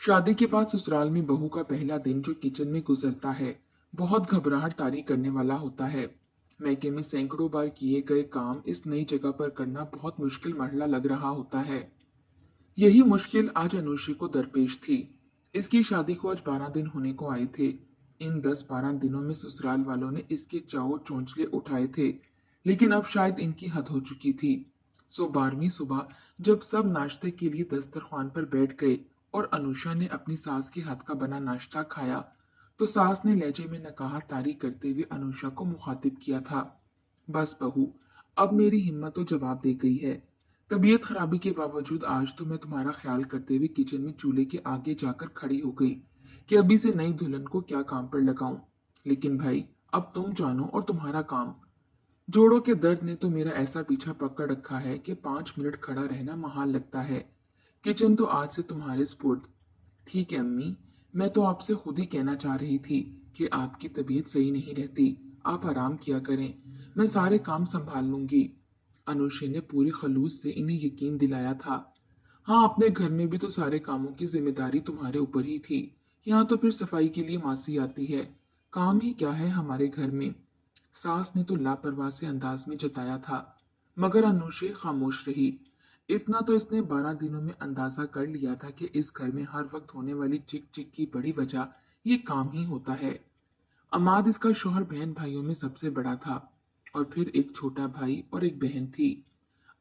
शादी के बाद ससुराल में बहू का पहला दिन जो किचन में गुजरता है, बहुत घबराहट तारी करने वाला होता है। मैके में सैकड़ों बार किए गए काम इस नई जगह पर करना बहुत मुश्किल मरहला लग रहा होता है। यही मुश्किल आज अनुश्री को दरपेश थी। इसकी शादी को आज 12 दिन होने को आए थे। इन 10-12 दिनों में ससुराल वालों ने इसके चाव चोंचले उठाए थे, लेकिन अब शायद इनकी हद हो चुकी थी। सो 12वीं सुबह जब सब नाश्ते के लिए दस्तरखान पर बैठ गए और अनुषा ने अपनी सास के हाथ का बना नाश्ता खाया, तो सास ने लहजे में नकाहा तारी करते हुए अनुषा को मुखातिब किया था। बस बहू, अब मेरी हिम्मत तो जवाब दे गई है। तबीयत खराबी के बावजूद आज तो मैं तुम्हारा ख्याल करते हुए किचन में चूल्हे के आगे जाकर खड़ी हो गई कि अभी से नई दुल्हन को क्या काम पर लगाऊं। लेकिन भाई, अब तुम जानो और तुम्हारा काम। जोड़ों के दर्द ने तो मेरा ऐसा पीछा पकड़ रखा है कि 5 मिनट खड़ा रहना महाल लगता है। किचन तो आज से तुम्हारे स्पुर्द। ठीक है अम्मी, मैं तो आपसे खुद ही कहना चाह रही थी कि आपकी तबीयत सही नहीं रहती। आप आराम किया करें, मैं सारे काम संभाल लूंगी। अनुश्री ने पूरे खलूस से इन्हें यकीन दिलाया था। हाँ, अपने घर में भी तो सारे कामों की जिम्मेदारी तुम्हारे ऊपर ही थी। यहाँ तो फिर सफाई के लिए मासी आती है। काम ही क्या है हमारे घर में। सास ने तो लापरवाह से अंदाज में जताया था, मगर अनुश्री खामोश रही। इतना तो इसने 12 दिनों में अंदाजा कर लिया था कि इस घर में हर वक्त होने वाली चिक चिक की बड़ी वजह ये काम ही होता है। अमाद इसका शौहर बहन भाइयों में सबसे बड़ा था, और फिर एक छोटा भाई और एक बहन थी।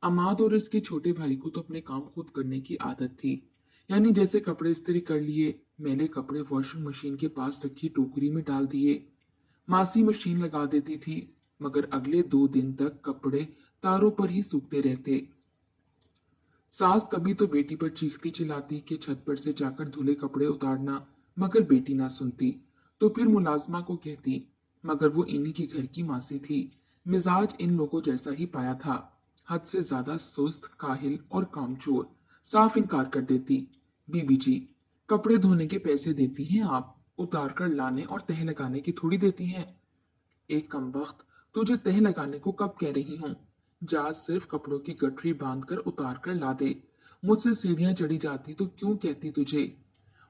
अमाद और इसके छोटे भाई को तो अपने काम खुद करने की आदत थी। यानी जैसे कपड़े इस्त्री कर लिए, मैले कपड़े वॉशिंग मशीन के पास रखी टोकरी में डाल दिए। मासी मशीन लगा देती थी, मगर अगले 2 दिन तक कपड़े तारों पर ही सूखते रहते। सास कभी तो बेटी पर चीखती चिल्लाती कि छत पर से जाकर धुले कपड़े उतारना, मगर बेटी ना सुनती। तो फिर मुलाजमा को कहती, मगर वो इन्हीं की घर की मासी थी। मिजाज इन लोगों जैसा ही पाया था। हद से ज्यादा सुस्त, काहिल और कामचोर। साफ इनकार कर देती। बीबी जी, कपड़े धोने के पैसे देती हैं आप, उतार कर लाने और तह लगाने की थोड़ी देती हैं। एक कमबख्त, तुझे तह लगाने को कब कह रही हूँ। जा सिर्फ कपड़ों की गठरी बांध कर उतार कर ला दे। मुझसे सीढ़ियां चढ़ी जाती तो क्यों कहती तुझे।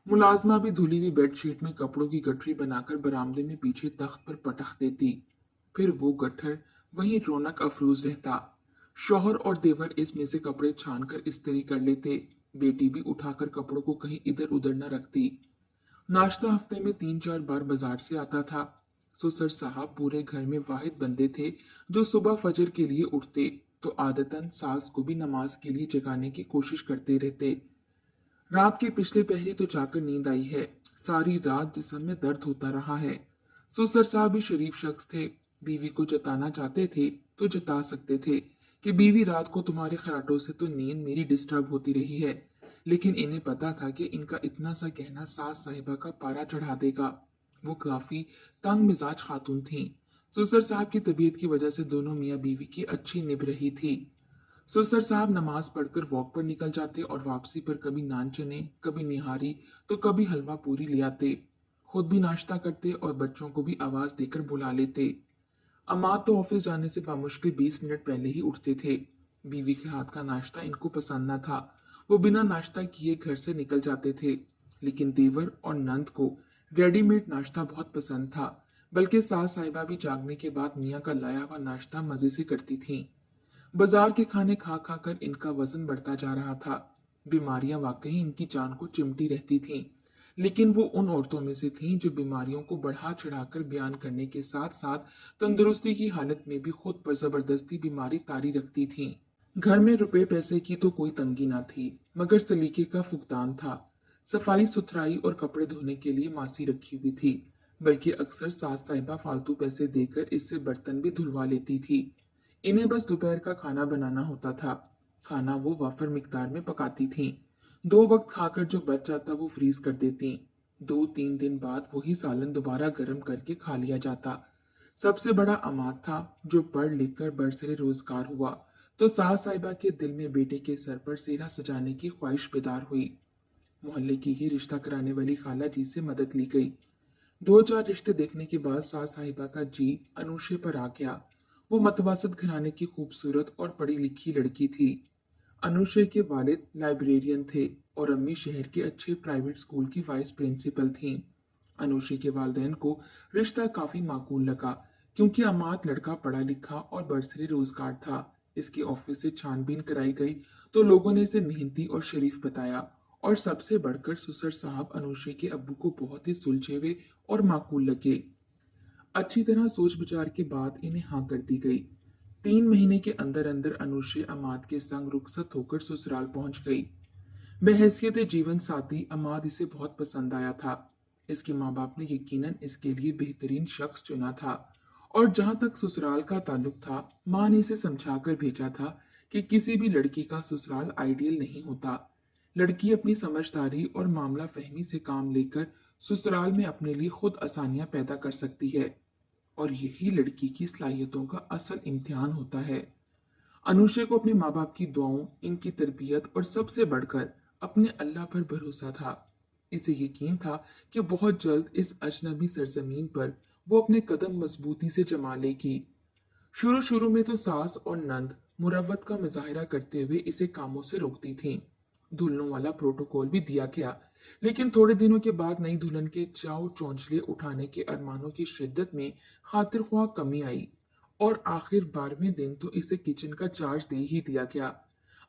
मुलाजमा भी धुली हुई बेडशीट में कपड़ों की गठरी बनाकर बरामदे में पीछे तख्त पर पटक देती। फिर वो गट्ठर वहीं रौनक अफरोज रहता। शौहर और देवर इसमें से कपड़े छान कर इस्त्री कर लेते। बेटी भी उठाकर कपड़ों को कहीं इधर उधर न रखती। नाश्ता हफ्ते में 3-4 बार बाजार से आता था। सुसर साहब पूरे घर में वाहिद बंदे थे जो सुबह फजर के लिए उठते, तो आदतन सास को भी नमाज के लिए जगाने की कोशिश करते रहते। रात के पिछले पहरे तो जाकर नींद आई है। सारी रात जिस्म में दर्द होता रहा है। सुसर साहब भी शरीफ शख्स थे। बीवी को जताना चाहते थे तो जता सकते थे कि बीवी, रात को तुम्हारे खराटों से तो नींद मेरी डिस्टर्ब होती रही है। लेकिन इन्हें पता था कि इनका इतना सा कहना सास साहिबा का पारा चढ़ा देगा। वो काफी तंग मिजाज खातून थीं। सुसर साहब की तबीयत की वजह से दोनों मियाँ बीवी की अच्छी निभ रही थी। सुसर साहब नमाज पढ़कर वॉक पर निकल जाते और वापसी पर कभी नान चने, कभी निहारी, तो कभी हलवा पूरी ले आते। खुद भी नाश्ता करते और बच्चों को भी आवाज देकर बुला लेते। अमाद तो ऑफिस जाने से बामुश्किल 20 मिनट पहले ही उठते थे। बीवी के हाथ का नाश्ता इनको पसंद न था। वो बिना नाश्ता किए घर से निकल जाते थे। लेकिन देवर और नंद को रेडीमेड नाश्ता बहुत पसंद था। बल्कि सास साहिबा भी जागने के बाद मियाँ का लाया हुआ नाश्ता मजे से करती थीं। बाजार के खाने खा खा कर इनका वजन बढ़ता जा रहा था। बीमारियां वाकई इनकी जान को चिमटी रहती थीं। लेकिन वो उन औरतों में से थीं जो बीमारियों को बढ़ा चढ़ाकर बयान करने के साथ साथ तंदुरुस्ती की हालत में भी खुद पर जबरदस्ती बीमारी तारी रखती थीं। घर में रुपए पैसे की तो कोई तंगी ना थी, मगर सलीके का फुकदान था। सफाई सुथराई और कपड़े धोने के लिए मासी रखी हुई थी, बल्कि अक्सर सास साहिबा फालतू पैसे देकर इससे बर्तन भी धुलवा लेती थी। इन्हें बस दोपहर का खाना बनाना होता था। खाना वो वाफर मिकदार में पकाती थीं। 2 वक्त खाकर जो बच जाता वो फ्रीज कर देती। 2-3 दिन बाद वही सालन दोबारा गर्म करके खा लिया जाता। सबसे बड़ा अमाद था, जो पढ़ लिख कर बरसरे रोजगार हुआ, तो सास साहिबा के दिल में बेटे के सर पर सेहरा सजाने की ख्वाहिश बेदार हुई। मोहल्ले की ही रिश्ता कराने वाली खाला जी से मदद ली गई। 2-4 रिश्ते देखने के बाद सास साहिबा का जी अनुशे पर आ गया। वो मतवासत घराने की खूबसूरत और पढ़ी लिखी लड़की थी। अनुशे के वालिद लाइब्रेरियन थे और अम्मी शहर के अच्छे प्राइवेट स्कूल की वाइस प्रिंसिपल थीं। अनुशे के वालिदैन को रिश्ता काफी माकूल लगा क्योंकि अमाद लड़का पढ़ा लिखा और बरसरे रोजगार था। इसके ऑफिस से छानबीन कराई गई तो लोगों ने इसे मेहनती और शरीफ बताया, और सबसे बढ़कर सुसर साहब अनुशे के अब्बू को बहुत ही सुलझे हुए और माकूल लगे। अच्छी तरह सोच विचार के बाद इन्हें हाँ कर दी गई। 3 महीने के अंदर अंदर अनुशे अमाद के संग रुखसत होकर ससुराल पहुंच गई। बहैसियत जीवन साथी अमाद इसे बहुत पसंद आया था। इसके माँ बाप ने यकीनन इसके लिए बेहतरीन शख्स चुना था, और जहां तक ससुराल का ताल्लुक था, माँ ने इसे समझाकर भेजा था कि किसी भी लड़की का ससुराल आइडियल नहीं होता। लड़की अपनी समझदारी और मामला फहमी से काम लेकर ससुराल में अपने लिए खुद आसानियां पैदा कर सकती है, और यही लड़की की सलाहियतों का असल इम्तिहान होता है। अनुशे को अपने माँ बाप की दुआओं, इनकी तरबियत और सबसे बढ़कर अपने अल्लाह पर भरोसा था। इसे यकीन था कि बहुत जल्द इस अजनबी सरजमीन पर वो अपने कदम मजबूती से जमा लेगी। शुरू शुरू में तो सास और नंद मुरवत का मुजाहिरा करते हुए इसे कामों से रोकती थीं। दुल्हनों वाला प्रोटोकॉल भी दिया गया, लेकिन थोड़े दिनों के बाद नई दुल्हन के चाव चौंचले उठाने के अरमानों की शिद्दत में खातिर ख्वाह कमी आई, और आखिर 12वें दिन तो इसे किचन का चार्ज दे ही दिया गया।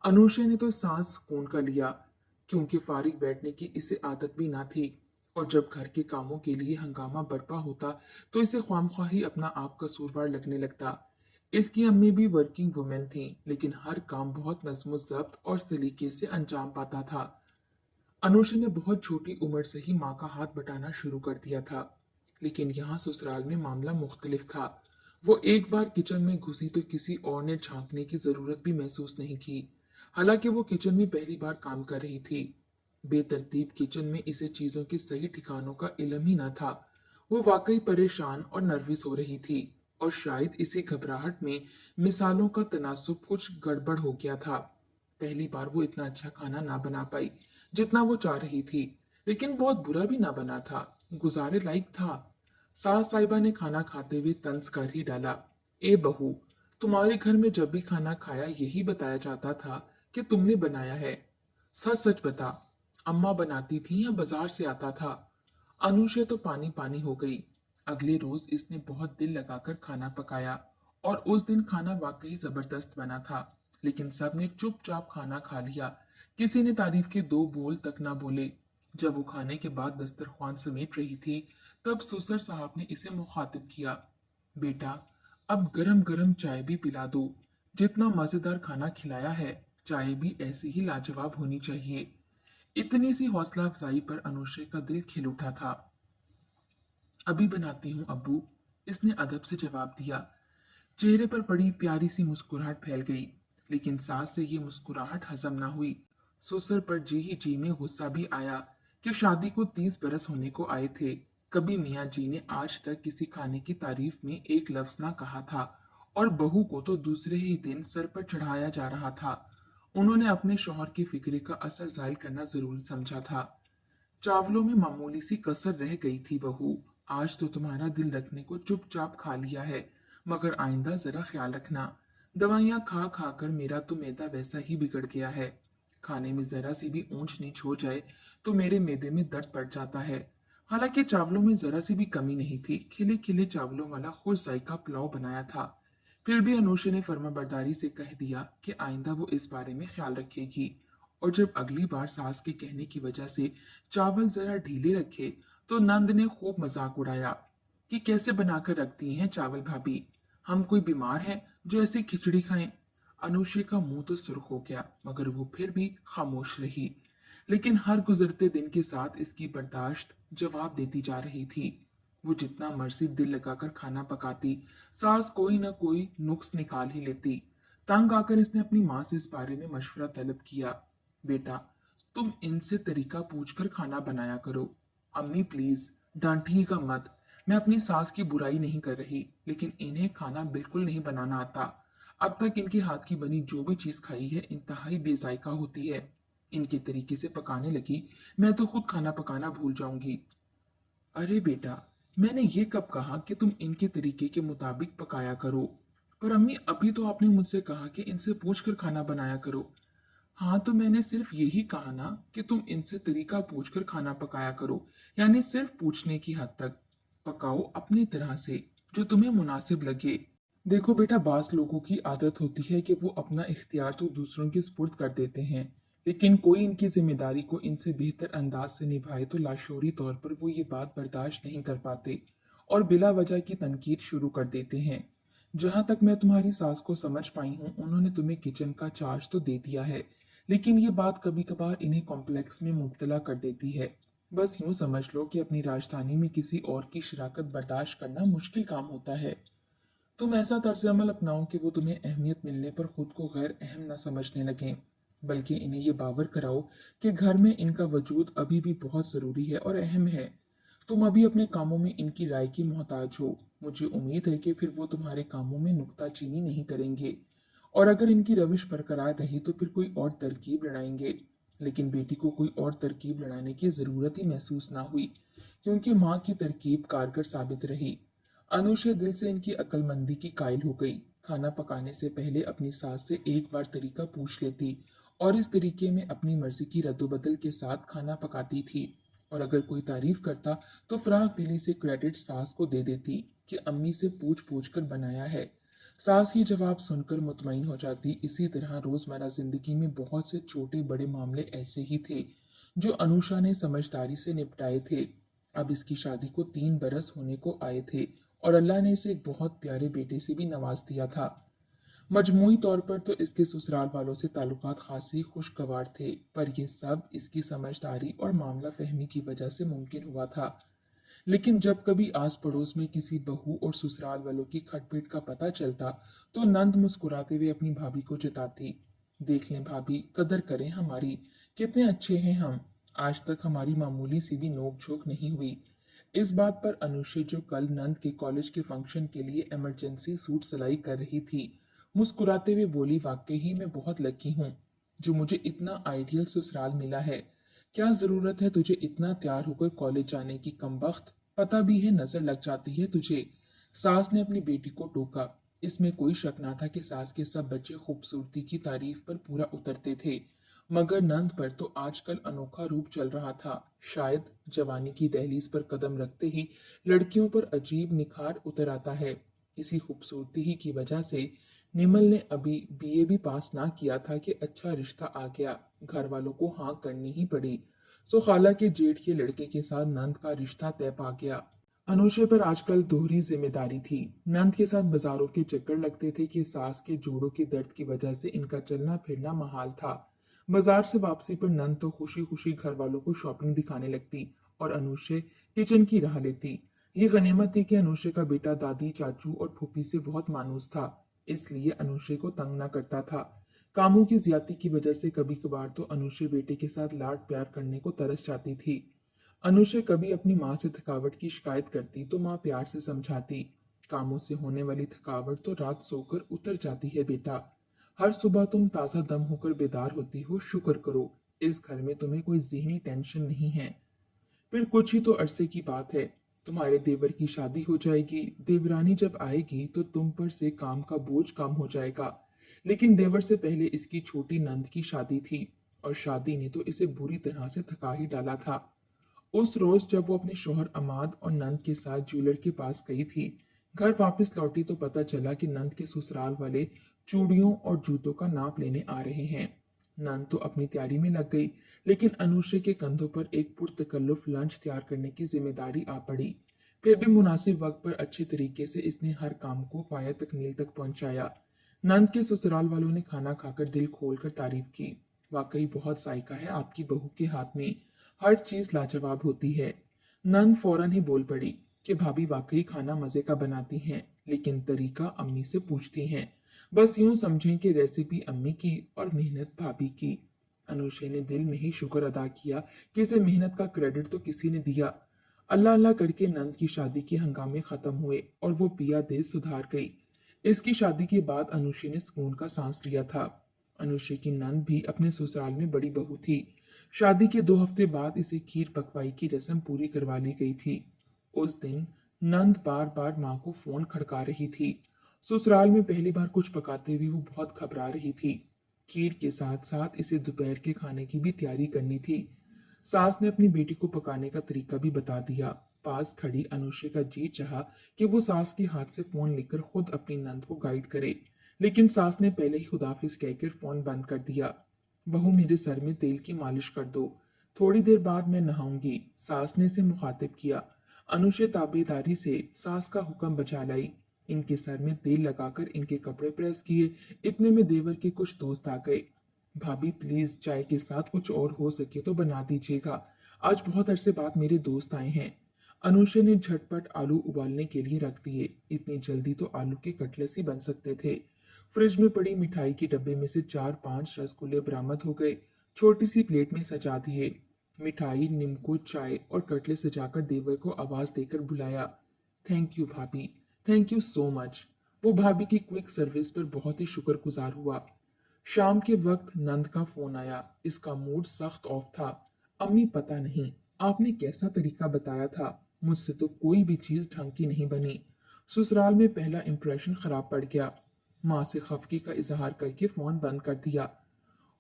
अनुषा ने तो सांस सुकून का लिया, क्योंकि फारिग बैठने की इसे आदत भी ना थी, और जब घर के कामों के लिए हंगामा बरपा होता तो इसे ख्वामख्वाही अपना आप कसूरवार लगने लगता। इसकी अम्मी भी वर्किंग वुमेन थी, लेकिन हर काम बहुत नज्म ज़ब्त और सलीके से अंजाम पाता था। अनुषा ने बहुत छोटी उम्र से ही माँ का हाथ बटाना शुरू कर दिया था, लेकिन यहाँ ससुराल में मामला मुख्तलिफ था। वो एक बार किचन में घुसी तो किसी और ने झांकने की जरूरत भी महसूस नहीं की, हालांकि वो किचन में पहली बार काम कर रही थी। बेतरतीब किचन में इसे चीजों के सही ठिकानों का इल्म ही न था। वो वाकई परेशान और नर्वस हो रही थी, और शायद इसी घबराहट में मिसालों का तनासुब कुछ गड़बड़ हो गया था। पहली बार वो इतना अच्छा खाना ना बना पाई जितना वो चाह रही थी, लेकिन बहुत बुरा भी ना बना था, गुजारे लायक था। सास साहिबा ने खाना खाते हुए तंज कर ही डाला, ए बहू, तुम्हारे घर में जब भी खाना खाया यही बताया जाता था कि तुमने बनाया है। सच सच बता, अम्मा बनाती थी या बाजार से आता था? अनुषा तो पानी पानी हो गई। अगले रोज इसने बहुत दिल लगाकर खाना पकाया, और उस दिन खाना वाकई जबरदस्त बना था। लेकिन सब ने चुपचाप खाना खा लिया, किसी ने तारीफ के दो बोल तक ना बोले। जब वो खाने के बाद दस्तरख्वान समेट रही थी, तब सुसर साहब ने इसे मुखातिब किया, बेटा, अब गरम गरम चाय भी पिला दो। जितना मजेदार खाना खिलाया है, चाय भी ऐसी ही लाजवाब होनी चाहिए। इतनी सी हौसला अफजाई पर अनुश्री का दिल खिल उठा था। अभी बनाती हूँ अब्बू, इसने अदब से जवाब दिया। चेहरे पर बड़ी प्यारी सी मुस्कुराहट फैल गई, लेकिन सास से ये मुस्कुराहट हजम ना हुई। ससुर पर जी ही जी में गुस्सा भी आया कि शादी को 30 बरस होने को आए थे, कभी मियाँ जी ने आज तक किसी खाने की तारीफ में एक लफ्ज ना कहा था, और बहू को तो दूसरे ही दिन सर पर चढ़ाया जा रहा था। उन्होंने अपने शौहर की फिक्रे का असर जाहिर करना जरूरी समझा था। चावलों में मामूली सी कसर रह गई थी बहू, आज तो तुम्हारा दिल रखने को चुपचाप खा लिया है, मगर आइंदा जरा ख्याल रखना। दवाइयाँ खा खा कर मेरा तो मैदा वैसा ही बिगड़ गया है। खाने में जरा सी भी ऊंच नीच हो जाए तो मेरे मैदे में दर्द पड़ जाता है। हालांकि चावलों में जरा सी भी कमी नहीं थी, खिले खिले चावलों वाला खुश जायका पुलाव बनाया था। फिर भी अनुषा ने फर्माबरदारी से कह दिया कि आइंदा वो इस बारे में ख्याल रखेगी, और जब अगली बार सास के कहने की वजह से चावल जरा ढीले रखे तो नंद ने खूब मजाक उड़ाया कि कैसे बनाकर रखती हैं चावल भाभी, हम कोई बीमार हैं जो ऐसी खिचड़ी खाएं। अनुषा का मुंह तो सुर्ख हो गया, मगर वो फिर भी खामोश रही। लेकिन हर गुजरते दिन के साथ इसकी बर्दाश्त जवाब देती जा रही थी। वो जितना मर्जी दिल लगाकर खाना पकाती, सास कोई ना कोई नुक्स निकाल ही लेती। तंग आकर इसने अपनी माँ से इस बारे में मशवरा तलब किया, बेटा, तुम इनसे तरीका पूछकर खाना बनाया करो। अम्मी प्लीज, डांटिएगा मत। मैं अपनी सास की बुराई नहीं कर रही, लेकिन इन्हें खाना बिल्कुल नहीं बनाना आता। अब तक इनके हाथ की बनी जो भी चीज खाई है इंतहाई बेजायका होती है। इनके तरीके से पकाने लगी, मैं तो खुद खाना पकाना भूल जाऊंगी। अरे बेटा, मैंने ये कब कहा कि तुम इनके तरीके के मुताबिक पकाया करो? पर अम्मी, अभी तो आपने मुझसे कहा कि इनसे पूछकर खाना बनाया करो। हाँ, तो मैंने सिर्फ यही कहा ना कि तुम इनसे तरीका पूछकर खाना पकाया करो, यानी सिर्फ पूछने की हद तक। पकाओ अपनी तरह से, जो तुम्हें मुनासिब लगे। देखो बेटा, बास लोगों की आदत होती है कि वो अपना इख्तियार तो दूसरों के सुपुर्द कर देते हैं, लेकिन कोई इनकी जिम्मेदारी को इनसे बेहतर अंदाज से निभाए तो लाशौरी तौर पर वो ये बात बर्दाश्त नहीं कर पाते और बिला वजह की तनकीद शुरू कर देते हैं। जहां तक मैं तुम्हारी सास को समझ पाई हूँ, उन्होंने तुम्हें किचन का चार्ज तो दे दिया है, लेकिन ये बात कभी कभार इन्हें कॉम्प्लेक्स में मुब्तला कर देती है। बस यूं समझ लो कि अपनी राजधानी में किसी और की शराकत बर्दाश्त करना मुश्किल काम होता है। तुम ऐसा तर्ज अमल अपनाओ कि वो तुम्हें अहमियत मिलने पर खुद को गैर अहम न समझने लगें, बल्कि इन्हें ये बावर कराओ कि घर में इनका वजूद अभी भी बहुत ज़रूरी है और अहम है। तुम अभी अपने कामों में इनकी राय की मोहताज हो। मुझे उम्मीद है कि फिर वो तुम्हारे कामों में नुक्ताचीनी नहीं करेंगे, और अगर इनकी रविश बरकरार रही तो फिर कोई और तरकीब लड़ाएंगे। लेकिन बेटी को कोई और तरकीब लड़ाने की ज़रूरत ही महसूस ना हुई, क्योंकि माँ की तरकीब कारगर साबित रही। अनुशा दिल से इनकी अक्लमंदी की कायल हो गई। खाना पकाने से पहले अपनी सास से एक बार तरीका पूछ लेती और इस तरीके में अपनी मर्जी की रद्दोबदल के साथ खाना पकाती थी। और अगर कोई तारीफ करता तो फराग दिली से क्रेडिट सास को दे देती कि अम्मी से पूछ पूछ कर बनाया है। सास ही जवाब सुनकर मुतमईन हो जाती। इसी तरह रोजमर्रा जिंदगी में बहुत से छोटे बड़े मामले ऐसे ही थे जो अनुषा ने समझदारी से निपटाए थे। अब इसकी शादी को 3 बरस होने को आए थे और अल्लाह ने इसे एक बहुत प्यारे बेटे से भी नवाज दिया था। मजमूई तौर पर तो इसके ससुराल वालों से ताल्लुकात खासे खुशगवार थे, पर यह सब इसकी समझदारी और मामला फहमी की वजह से मुमकिन हुआ था। लेकिन जब कभी आस पड़ोस में किसी बहू और ससुराल वालों की खटपट का पता चलता तो नंद मुस्कुराते हुए अपनी भाभी को जताती, देख लें भाभी, कदर करें हमारी, कितने अच्छे हैं हम, आज तक हमारी मामूली सी भी नोक झोंक नहीं हुई। इस बात पर अनुषा, जो कल नंद के कॉलेज के फंक्शन के लिए इमरजेंसी सूट सिलाई कर रही थी, मुस्कुराते हुए बोली, वाकई ही मैं बहुत लकी हूँ जो मुझे इतना आइडियल ससुराल मिला है। क्या जरूरत है तुझे इतना तैयार होकर कॉलेज जाने की, कमबख्त, पता भी है नजर लग जाती है तुझे। सास ने अपनी बेटी को टोका। इसमें कोई शक ना था कि सास के सब बच्चे खूबसूरती की तारीफ पर पूरा उतरते थे, मगर नंद पर तो आजकल अनोखा रूप चल रहा था। शायद जवानी की दहलीज पर कदम रखते ही लड़कियों पर अजीब निखार उतर आता है। इसी खूबसूरती ही की वजह से निमल ने अभी बीए भी पास ना किया था कि अच्छा रिश्ता आ गया। घर वालों को हाँ करनी ही पड़ी। सो खाला के जेठ के लड़के के साथ नंद का रिश्ता तय पा गया। अनुषा पर आजकल दोहरी जिम्मेदारी थी। नंद के साथ बाजारों के चक्कर लगते थे कि सास के जोड़ों के दर्द की वजह से इनका चलना फिरना महाल था। बाजार से वापसी पर नंद तो खुशी खुशी घर वालों को शॉपिंग दिखाने लगती और अनुषा किचन की राह लेती। ये गनीमत थी कि अनुषा का बेटा दादी, चाचू और फूफी से बहुत मानूस था, इसलिए अनुषा को तंग न करता था। कामों की ज्यादती की वजह से कभी कभार तो अनुषा बेटे के साथ लाड प्यार करने को तरस जाती थी। अनुषा कभी अपनी माँ से थकावट की शिकायत करती तो माँ प्यार से समझाती, कामों से होने वाली थकावट तो रात सोकर उतर जाती है बेटा। हर सुबह तुम ताज़ा दम होकर बेदार होती हो, शुक्र करो, इस घर में तुम्हें कोई ज़हनी टेंशन नहीं है। फिर कुछ ही तो अरसे की बात है, तुम्हारे देवर की शादी हो जाएगी। देवरानी जब आएगी तो तुम पर से काम का बोझ कम हो जाएगा। लेकिन देवर से पहले इसकी छोटी नंद की शादी थी, और शादी ने तो इसे बुरी तरह से थका ही डाला था। उस रोज जब वो अपने शौहर अमाद और नंद के साथ ज्वेलर के पास गई थी, घर वापस लौटी तो पता चला कि नंद के ससुराल वाले चूड़ियों और जूतों का नाप लेने आ रहे हैं। नंद तो अपनी तैयारी में लग गई, लेकिन अनुषा के कंधों पर एक पुरतकल्लुफ लंच तैयार करने की जिम्मेदारी आ पड़ी। फिर भी मुनासिब वक्त पर अच्छे तरीके से इसने हर काम को पाया तकमील तक पहुंचाया। नंद के ससुराल वालों ने खाना खाकर दिल खोलकर तारीफ की, वाकई बहुत जायका है आपकी बहू के हाथ में, हर चीज लाजवाब होती है। नंद फौरन ही बोल पड़ी कि भाभी वाकई खाना मजे का बनाती हैं, लेकिन तरीका अम्मी से पूछती हैं। बस यूं समझें कि रेसिपी अम्मी की और मेहनत भाभी की। अनुषा ने दिल में ही शुक्र अदा किया कि इसे मेहनत का क्रेडिट तो किसी ने दिया। अल्लाह अल्लाह करके नंद की शादी के हंगामे खत्म हुए और वो पिया देश सुधार गई। इसकी शादी के बाद अनुषा ने सुकून का सांस लिया था। अनुषा की नंद भी अपने ससुराल में बड़ी बहू थी। शादी के 2 हफ्ते बाद इसे खीर पकवाई की रस्म पूरी करवा ली गई थी। उस दिन नंद बार बार माँ को फोन खड़का रही थी। ससुराल में पहली बार कुछ पकाते हुए वो बहुत घबरा रही थी। खीर के साथ साथ इसे दोपहर के खाने की भी तैयारी करनी थी। सास ने अपनी बेटी को पकाने का तरीका भी बता दिया। पास खड़ी अनुषे का जी चाहा कि वो सास के हाथ से फोन लेकर खुद अपनी नंद को गाइड करे, लेकिन सास ने पहले ही खुदाफिज कहकर फोन बंद कर दिया। बहू, मेरे सर में तेल की मालिश कर दो, थोड़ी देर बाद मैं नहाऊंगी, सास ने इसे मुखातिब किया। अनुषे ताबेदारी से सास का हुक्म बजा लाई। इनके सर में तेल लगाकर इनके कपड़े प्रेस किए। इतने में देवर के कुछ दोस्त आ गए। भाभी प्लीज चाय के साथ कुछ और हो सके तो बना दीजिएगा, आज बहुत अरसे बाद मेरे दोस्त आए हैं। अनुषा ने झटपट आलू उबालने के लिए रख दिए। इतनी जल्दी तो आलू के कटलेस ही बन सकते थे। फ्रिज में पड़ी मिठाई के डब्बे में से 4-5 रसगुल्ले बरामद हो गए। छोटी सी प्लेट में सजा दिए। मिठाई, नींबू, चाय और कटले सजाकर देवर को आवाज देकर बुलाया। थैंक यू भाभी, थैंक यू सो मच। वो भाभी की क्विक सर्विस पर बहुत ही शुक्रगुजार हुआ। शाम के वक्त नंद का फोन आया। इसका मूड सख्त ऑफ था। अम्मी, पता नहीं आपने कैसा तरीका बताया था, मुझसे तो कोई भी चीज ढंग की नहीं बनी। ससुराल में पहला इंप्रेशन खराब पड़ गया। माँ से खफगी का इजहार करके फोन बंद कर दिया।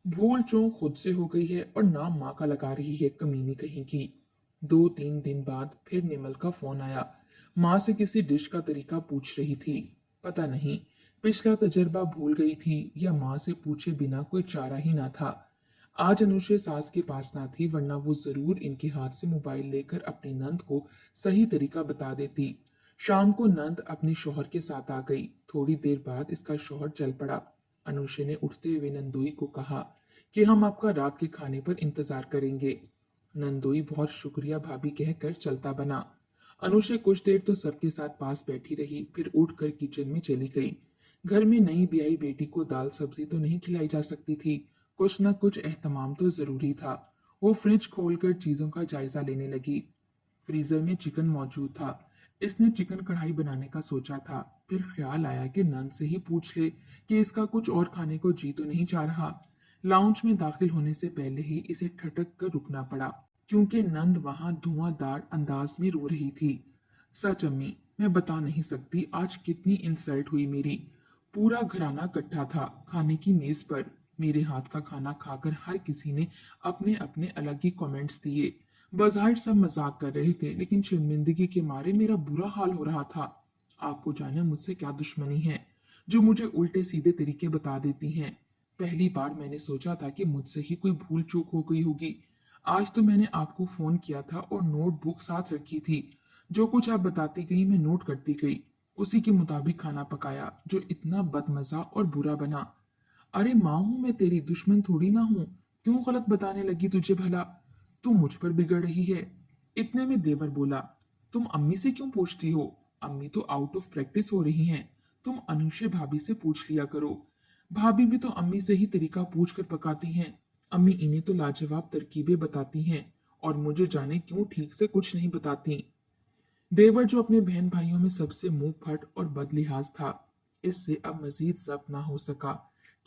भूल चूक खुद से हो गई है और नाम माँ का लगा रही है, कमीनी कहीं की। 2-3 दिन बाद फिर निमल का फोन आया। माँ से किसी डिश का तरीका पूछ रही थी। पता नहीं पिछला तजर्बा भूल गई थी या माँ से पूछे बिना कोई चारा ही ना था। आज अनुषे सास के पास ना थी, वरना वो जरूर इनके हाथ से मोबाइल लेकर अपनी नंद को सही तरीका बता देती। शाम को नंद अपने शौहर के साथ आ गई। थोड़ी देर बाद इसका शौहर चल पड़ा। अनुषे ने उठते हुए नंदोई को कहा कि हम आपका रात के खाने पर इंतजार करेंगे। नंदोई बहुत शुक्रिया भाभी कहकर चलता बना। अनुषे कुछ देर तो सबके साथ पास बैठी रही, फिर उठकर किचन में चली गई। घर में नई ब्याई बेटी को दाल सब्जी तो नहीं खिलाई जा सकती थी, कुछ न कुछ एहतमाम तो जरूरी था। वो फ्रिज खोलकर चीजों का जायजा लेने लगी। फ्रीजर में चिकन मौजूद था। इसने चिकन कढ़ाई बनाने का सोचा था, फिर ख्याल आया कि नंद से ही पूछ ले कि इसका कुछ और खाने को जी तो नहीं चाह रहा। लाउंज में दाखिल होने से पहले ही इसे ठटक कर रुकना पड़ा, क्योंकि नंद वहां धुआंधार अंदाज में रो रही थी। सच अम्मी, मैं बता नहीं सकती आज कितनी इंसल्ट हुई मेरी। पूरा घराना इकट्ठा था खाने की मेज पर। मेरे हाथ का खाना खाकर हर किसी ने अपने अपने अलग ही कमेंट्स दिए। बज़ाहिर सब मजाक कर रहे थे, लेकिन शर्मिंदगी के मारे मेरा बुरा हाल हो रहा था। आपको जाने मुझसे क्या दुश्मनी है, जो मुझे उल्टे सीधे तरीके बता देती हैं। पहली बार मैंने सोचा था कि मुझसे ही कोई भूल चूक हो गई होगी। आज तो मैंने आपको फोन किया था और नोटबुक साथ रखी थी। जो कुछ आप बताती गई मैं नोट करती गई। उसी के मुताबिक खाना पकाया, जो इतना बदमजा और बुरा बना। अरे माँ हूं मैं, तेरी दुश्मन थोड़ी ना हूं। क्यों गलत बताने लगी तुझे भला? तू मुझ पर बिगड़ रही है। इतने में देवर बोला, तुम अम्मी से क्यों पूछती हो? अम्मी तो आउट ऑफ प्रैक्टिस हो रही हैं। तुम अनुषे भाभी से पूछ लिया करो। भाभी भी तो अम्मी से ही तरीका पूछ कर पकाती हैं। अम्मी इन्हें तो लाजवाब तरकीबें बताती हैं और मुझे जाने क्यों ठीक से कुछ नहीं बताती। देवर, जो अपने बहन भाइयों में सबसे मुंह फट और बदलिहाज था, इससे अब मजीद जब्त ना हो सका।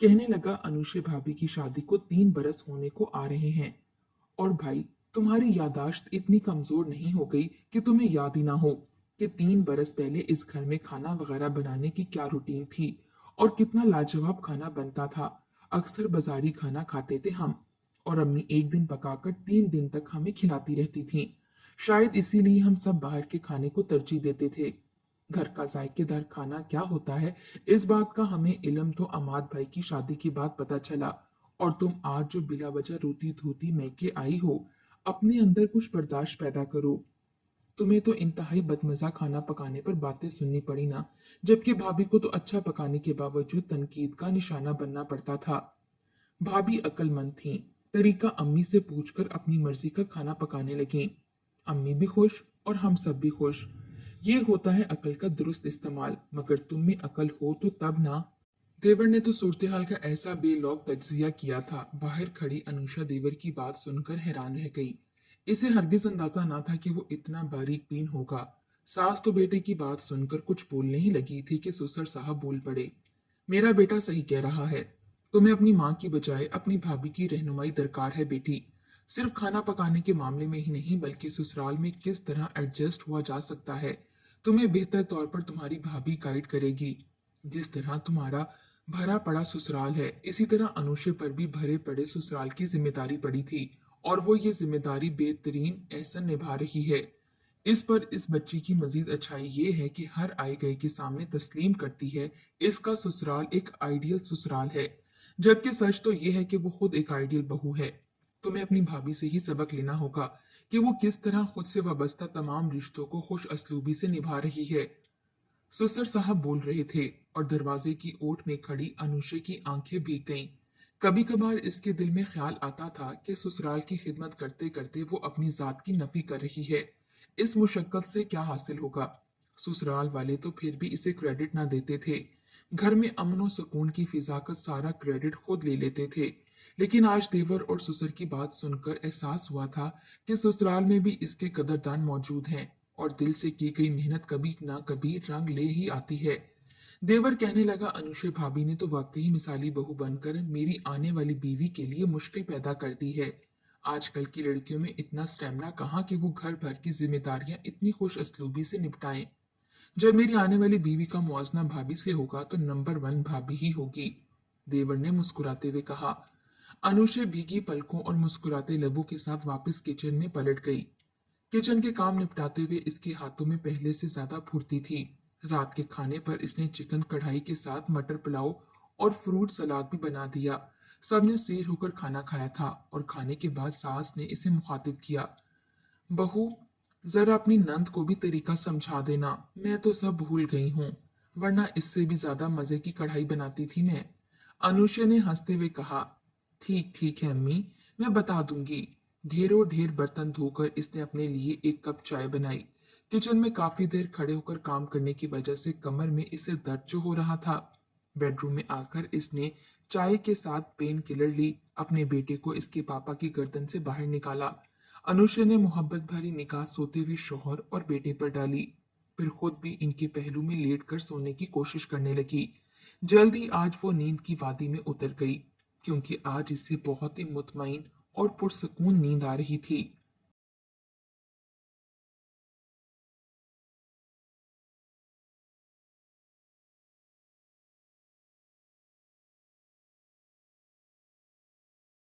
कहने लगा, अनुषे भाभी की शादी को 3 बरस होने को आ रहे हैं। और भाई, तुम्हारी यादाश्त इतनी कमजोर नहीं हो गई कि तुम्हें याद ही ना हो कि 3 बरस पहले इस घर में खाना वगैरह बनाने की क्या रूटीन थी और कितना लाजवाब खाना बनता था। अक्सर बाजारी खाना खाते थे हम, और अम्मी एक दिन पकाकर 3 दिन तक हमें खिलाती रहती थीं। शायद इसीलिए हम सब बाहर के खाने को तरजीह देते थे। घर का जायकेदार खाना क्या होता है, इस बात का हमें इल्म तो अमाद भाई की शादी के बाद पता चला। और तुम आज जो बिला वजह रोती धोती मैके आई हो, अपने अंदर कुछ बर्दाश्त पैदा करो। तुम्हें तो इंतहाई बदमजा खाना पकाने पर बातें सुननी पड़ी ना, जबकि भाभी को तो अच्छा पकाने के बावजूद तनकीद का निशाना बनना पड़ता था। भाभी अक्लमंद थीं, तरीका अम्मी से पूछकर अपनी मर्जी का खाना पकाने लगीं। अम्मी भी खुश और हम सब भी खुश। ये होता है अकल का दुरुस्त इस्तेमाल, मगर तुम में अकल हो तो तब ना। देवर ने तो सूरत हाल का ऐसा बेलौक तज्जिया किया था, बाहर खड़ी अनुषा देवर की बात सुनकर हैरान रह गई। इसे हरगिज अंदाजा ना था कि वो इतना बारीक बीन होगा। सास तो बेटे की बात सुनकर कुछ बोलने ही लगी थी कि ससुर साहब बोल पड़े, मेरा बेटा सही कह रहा है। तुम्हें अपनी माँ की बजाय अपनी भाभी की रहनुमाई दरकार है बेटी। सिर्फ खाना पकाने के मामले में ही नहीं, बल्कि ससुराल में किस तरह एडजस्ट हुआ जा सकता है, तुम्हें बेहतर तौर पर तुम्हारी भाभी गाइड करेगी। जिस तरह तुम्हारा भरा पड़ा ससुराल है। इसी तरह अनुषे पर भी भरे पड़े ससुराल की जिम्मेदारी पड़ी थी और वो ये जिम्मेदारी बेहतरीन एहसन निभा रही है। इस पर इस बच्ची की मजीद अच्छाई ये है कि हर आए गए के सामने तस्लीम करती है इसका ससुराल एक आइडियल ससुराल है, जबकि सच तो ये है कि वो खुद एक आइडियल बहू है। तुम्हें अपनी भाभी से ही सबक लेना होगा कि वो किस तरह खुद से वाबस्ता तमाम रिश्तों को खुश असलूबी से निभा रही है। सुसर साहब बोल रहे थे और दरवाजे की ओट में खड़ी अनुषे की आंखें भीग गईं। कभी कभार इसके दिल में ख्याल आता था कि ससुराल की खिदमत करते करते वो अपनी जात की नफी कर रही है। इस मुशक्कत से क्या हासिल होगा? ससुराल वाले तो फिर भी इसे क्रेडिट ना देते थे। घर में अमन और सुकून की फिजा का सारा क्रेडिट खुद ले लेते थे। लेकिन आज देवर और ससुर की बात सुनकर एहसास हुआ था कि ससुराल में भी इसके कदरदान मौजूद हैं और दिल से की गई मेहनत कभी ना कभी रंग ले ही आती है। देवर कहने लगा, अनुषे भाभी ने तो वाकई मिसाली बहू बनकर मेरी आने वाली बीवी के लिए मुश्किल पैदा कर दी है। आजकल की लड़कियों में इतना स्टेमिना कहाँ कि वो घर भर की जिम्मेदारियां इतनी खुश असलूबी से निपटाएं। जब मेरी आने वाली बीवी का मुआवजना भाभी से होगा तो नंबर वन भाभी ही होगी। देवर ने मुस्कुराते हुए कहा। अनुषे भीगी पलकों और मुस्कुराते लबों के साथ वापस किचन में पलट गई। किचन के काम निपटाते हुए इसके हाथों में पहले से ज्यादा फुर्ती थी। रात के खाने पर इसने चिकन कढ़ाई के साथ मटर पुलाव और फ्रूट सलाद भी बना दिया। सबने सिर होकर खाना खाया था और खाने के बाद सास ने इसे मुखातिब किया। बहू, जरा अपनी नंद को भी तरीका समझा देना, मैं तो सब भूल गई हूँ, वरना इससे भी ज्यादा मजे की कढ़ाई बनाती थी मैं। अनुषा ने हंसते हुए कहा। ठीक ठीक है अम्मी, मैं बता दूंगी। ढेरों ढेर बर्तन धोकर इसने अपने लिए एक कप चाय बनाई। किचन में काफी देर खड़े होकर काम करने की वजह से कमर में इसे दर्द जो हो रहा था। बेडरूम में आकर इसने चाय के साथ पेन किलर ली। अपने बेटे को इसके पापा की गर्दन से बाहर निकाला। अनुषा ने मोहब्बत भरी निगाह सोते हुए शौहर और बेटे पर डाली, फिर खुद भी इनके पहलू में लेट कर सोने की कोशिश करने लगी। जल्दी आज वो नींद की वादी में उतर गई, क्योंकि आज इसे बहुत ही मुतमईन और पुरसकून नींद आ रही थी।